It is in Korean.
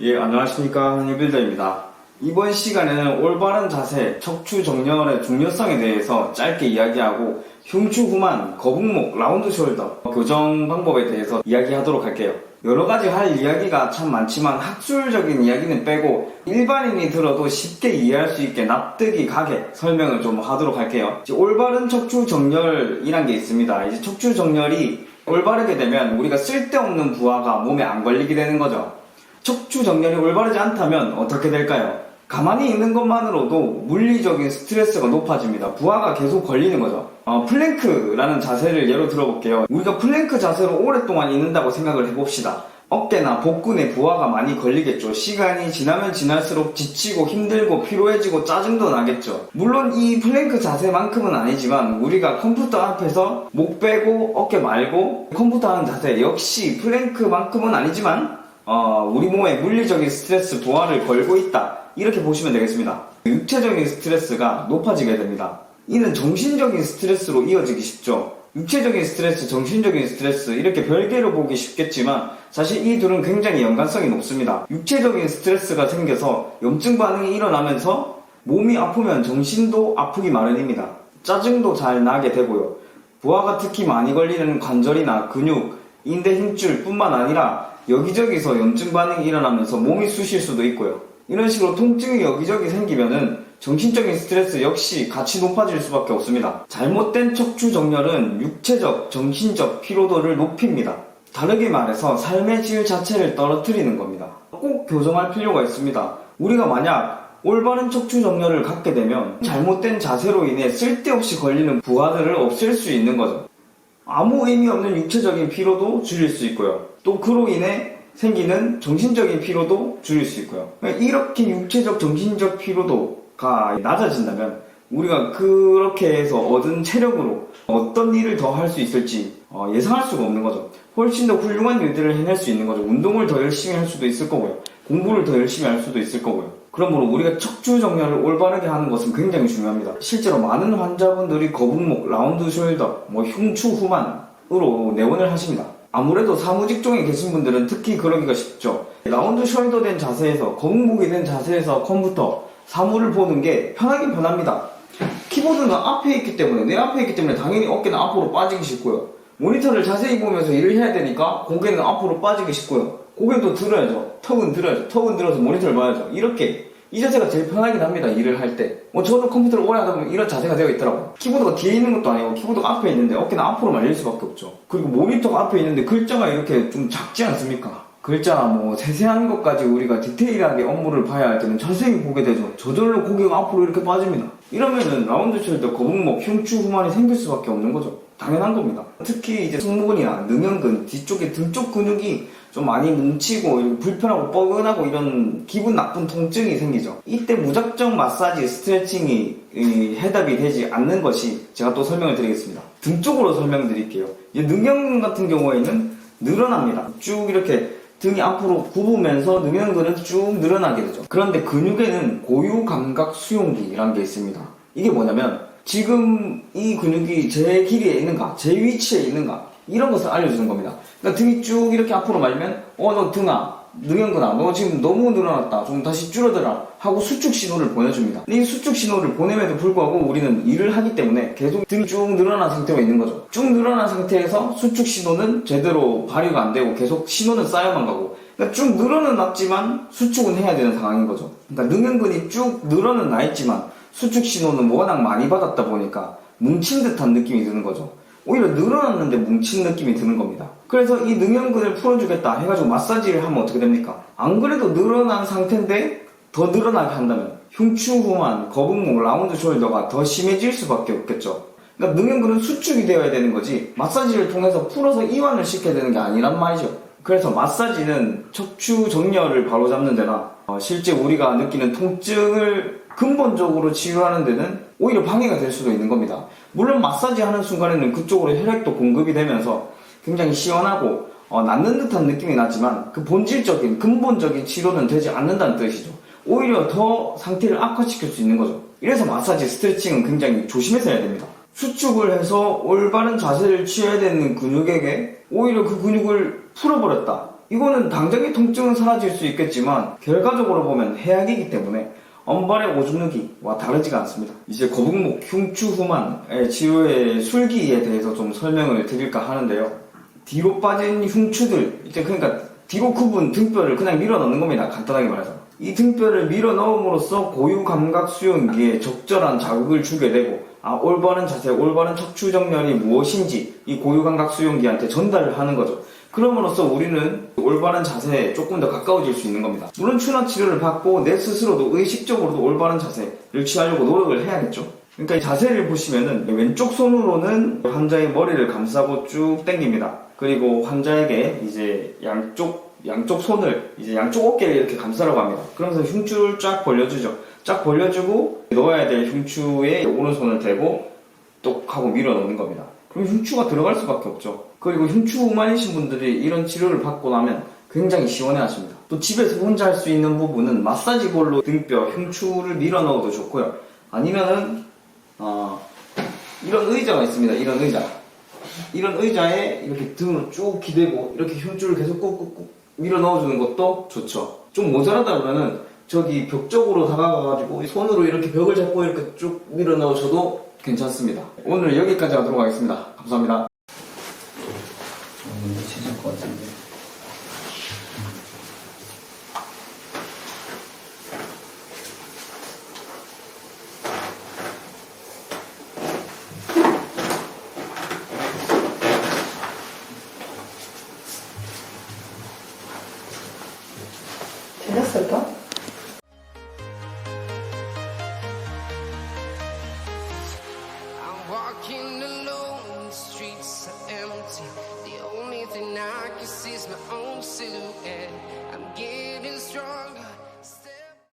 예, 안녕하십니까. 한일빌더입니다. 이번 시간에는 올바른 자세, 척추 정렬의 중요성에 대해서 짧게 이야기하고 흉추 후만, 거북목, 라운드 숄더, 교정 방법에 대해서 이야기하도록 할게요. 여러가지 할 이야기가 참 많지만 학술적인 이야기는 빼고 일반인이 들어도 쉽게 이해할 수 있게 납득이 가게 설명을 좀 하도록 할게요. 이제 올바른 척추 정렬이란 게 있습니다. 이제 척추 정렬이 올바르게 되면 우리가 쓸데없는 부하가 몸에 안 걸리게 되는 거죠. 척추 정렬이 올바르지 않다면 어떻게 될까요? 가만히 있는 것만으로도 물리적인 스트레스가 높아집니다. 부하가 계속 걸리는 거죠. 플랭크라는 자세를 예로 들어볼게요. 우리가 플랭크 자세로 오랫동안 있는다고 생각을 해봅시다. 어깨나 복근에 부하가 많이 걸리겠죠. 시간이 지나면 지날수록 지치고 힘들고 피로해지고 짜증도 나겠죠. 물론 이 플랭크 자세만큼은 아니지만 우리가 컴퓨터 앞에서 목 빼고 어깨 말고 컴퓨터 하는 자세 역시 플랭크만큼은 아니지만 우리 몸에 물리적인 스트레스 부하를 걸고 있다, 이렇게 보시면 되겠습니다. 육체적인 스트레스가 높아지게 됩니다. 이는 정신적인 스트레스로 이어지기 쉽죠. 육체적인 스트레스, 정신적인 스트레스 이렇게 별개로 보기 쉽겠지만 사실 이 둘은 굉장히 연관성이 높습니다. 육체적인 스트레스가 생겨서 염증 반응이 일어나면서 몸이 아프면 정신도 아프기 마련입니다. 짜증도 잘 나게 되고요. 부하가 특히 많이 걸리는 관절이나 근육, 인대 힘줄 뿐만 아니라 여기저기서 염증 반응이 일어나면서 몸이 쑤실 수도 있고요. 이런 식으로 통증이 여기저기 생기면은 정신적인 스트레스 역시 같이 높아질 수밖에 없습니다. 잘못된 척추 정렬은 육체적, 정신적 피로도를 높입니다. 다르게 말해서 삶의 질 자체를 떨어뜨리는 겁니다. 꼭 교정할 필요가 있습니다. 우리가 만약 올바른 척추 정렬을 갖게 되면 잘못된 자세로 인해 쓸데없이 걸리는 부하들을 없앨 수 있는 거죠. 아무 의미 없는 육체적인 피로도 줄일 수 있고요. 또 그로 인해 생기는 정신적인 피로도 줄일 수 있고요. 이렇게 육체적, 정신적 피로도가 낮아진다면 우리가 그렇게 해서 얻은 체력으로 어떤 일을 더 할 수 있을지 예상할 수가 없는 거죠. 훨씬 더 훌륭한 일들을 해낼 수 있는 거죠. 운동을 더 열심히 할 수도 있을 거고요. 공부를 더 열심히 할 수도 있을 거고요. 그러므로 우리가 척추 정렬을 올바르게 하는 것은 굉장히 중요합니다. 실제로 많은 환자분들이 거북목, 라운드 숄더, 흉추 후만으로 내원을 하십니다. 아무래도 사무직종에 계신 분들은 특히 그러기가 쉽죠. 라운드 숄더 된 자세에서, 거북목이 된 자세에서 컴퓨터, 사무를 보는 게 편하긴 편합니다. 키보드는 앞에 있기 때문에, 내 앞에 있기 때문에 당연히 어깨는 앞으로 빠지기 쉽고요. 모니터를 자세히 보면서 일을 해야 되니까 고개는 앞으로 빠지기 쉽고요. 고개도 들어야죠. 턱은 들어야죠. 턱은 들어서 모니터를 봐야죠. 이렇게 이 자세가 제일 편하긴 합니다. 일을 할 때. 저도 컴퓨터를 오래 하다 보면 이런 자세가 되어 있더라고요. 키보드가 뒤에 있는 것도 아니고 키보드가 앞에 있는데 어깨는 앞으로 말릴 수밖에 없죠. 그리고 모니터가 앞에 있는데 글자가 이렇게 좀 작지 않습니까? 글자나 세세한 것까지 우리가 디테일하게 업무를 봐야 할 때는 자세히 보게 되죠. 저절로 고개가 앞으로 이렇게 빠집니다. 이러면은 라운드 숄더, 거북목, 흉추 후만이 생길 수밖에 없는 거죠. 당연한 겁니다. 특히 이제 승모근이나 능형근, 뒤쪽에 등 쪽 근육이 좀 많이 뭉치고 불편하고 뻐근하고 이런 기분 나쁜 통증이 생기죠. 이때 무작정 마사지, 스트레칭이 해답이 되지 않는 것이 제가 또 설명을 드리겠습니다. 등 쪽으로 설명드릴게요. 능형근 같은 경우에는 늘어납니다. 쭉 이렇게 등이 앞으로 굽으면서 능형근은 쭉 늘어나게 되죠. 그런데 근육에는 고유감각 수용기라는 게 있습니다. 이게 뭐냐면 지금 이 근육이 제 길이에 있는가, 제 위치에 있는가, 이런 것을 알려주는 겁니다. 그러니까 등이 쭉 이렇게 앞으로 말면 너 등아, 능형근아, 너 지금 너무 늘어났다, 좀 다시 줄어들어 하고 수축 신호를 보내줍니다. 이 수축 신호를 보냄에도 불구하고 우리는 일을 하기 때문에 계속 등이 쭉 늘어난 상태로 있는 거죠. 쭉 늘어난 상태에서 수축 신호는 제대로 발휘가 안 되고 계속 신호는 쌓여만 가고, 그러니까 쭉 늘어는 났지만 수축은 해야 되는 상황인 거죠. 그러니까 능형근이 쭉 늘어는 나 있지만 수축 신호는 워낙 많이 받았다 보니까 뭉친 듯한 느낌이 드는 거죠. 오히려 늘어났는데 뭉친 느낌이 드는 겁니다. 그래서 이 능형근을 풀어주겠다 해가지고 마사지를 하면 어떻게 됩니까? 안 그래도 늘어난 상태인데 더 늘어나게 한다면 흉추 후만, 거북목, 라운드 숄더가 더 심해질 수밖에 없겠죠. 그러니까 능형근은 수축이 되어야 되는 거지 마사지를 통해서 풀어서 이완을 시켜야 되는 게 아니란 말이죠. 그래서 마사지는 척추 정렬을 바로잡는 데나 실제 우리가 느끼는 통증을 근본적으로 치유하는 데는 오히려 방해가 될 수도 있는 겁니다. 물론 마사지 하는 순간에는 그쪽으로 혈액도 공급이 되면서 굉장히 시원하고 낫는 듯한 느낌이 나지만 그 본질적인, 근본적인 치료는 되지 않는다는 뜻이죠. 오히려 더 상태를 악화시킬 수 있는 거죠. 이래서 마사지, 스트레칭은 굉장히 조심해서 해야 됩니다. 수축을 해서 올바른 자세를 취해야 되는 근육에게 오히려 그 근육을 풀어버렸다, 이거는 당장의 통증은 사라질 수 있겠지만 결과적으로 보면 해악이기 때문에 엄발의 오줌 누기와 다르지가 않습니다. 이제 거북목 흉추 후만의 치료의 술기에 대해서 좀 설명을 드릴까 하는데요. 뒤로 빠진 흉추들, 이제 그러니까 뒤로 굽은 등뼈를 그냥 밀어 넣는 겁니다. 간단하게 말해서. 이 등뼈를 밀어 넣음으로써 고유 감각 수용기에 적절한 자극을 주게 되고, 올바른 자세, 올바른 척추 정렬이 무엇인지 이 고유 감각 수용기한테 전달을 하는 거죠. 그럼으로써 우리는 올바른 자세에 조금 더 가까워질 수 있는 겁니다. 물론 추락 치료를 받고 내 스스로도 의식적으로도 올바른 자세를 취하려고 노력을 해야겠죠. 그러니까 이 자세를 보시면은 왼쪽 손으로는 환자의 머리를 감싸고 쭉 당깁니다. 그리고 환자에게 이제 양쪽 손을 이제 양쪽 어깨를 이렇게 감싸라고 합니다. 그러면서 흉추를 쫙 벌려주죠. 쫙 벌려주고 넣어야 될 흉추에 오른손을 대고 똑 하고 밀어 넣는 겁니다. 그럼 흉추가 들어갈 수밖에 없죠. 그리고 흉추 후만이신 분들이 이런 치료를 받고 나면 굉장히 시원해 하십니다. 또 집에서 혼자 할 수 있는 부분은 마사지볼로 등뼈, 흉추를 밀어 넣어도 좋고요. 아니면은 이런 의자가 있습니다. 이런 의자에 이렇게 등을 쭉 기대고 이렇게 흉추를 계속 꾹꾹꾹 밀어 넣어주는 것도 좋죠. 좀 모자라다 그러면 저기 벽 쪽으로 다가가가지고 손으로 이렇게 벽을 잡고 이렇게 쭉 밀어 넣으셔도 괜찮습니다. 오늘 여기까지 하도록 하겠습니다. 감사합니다. 치실 것 같은데. 들렸을까? Walking alone, the streets are empty. The only thing I can see is my own silhouette. I'm getting stronger.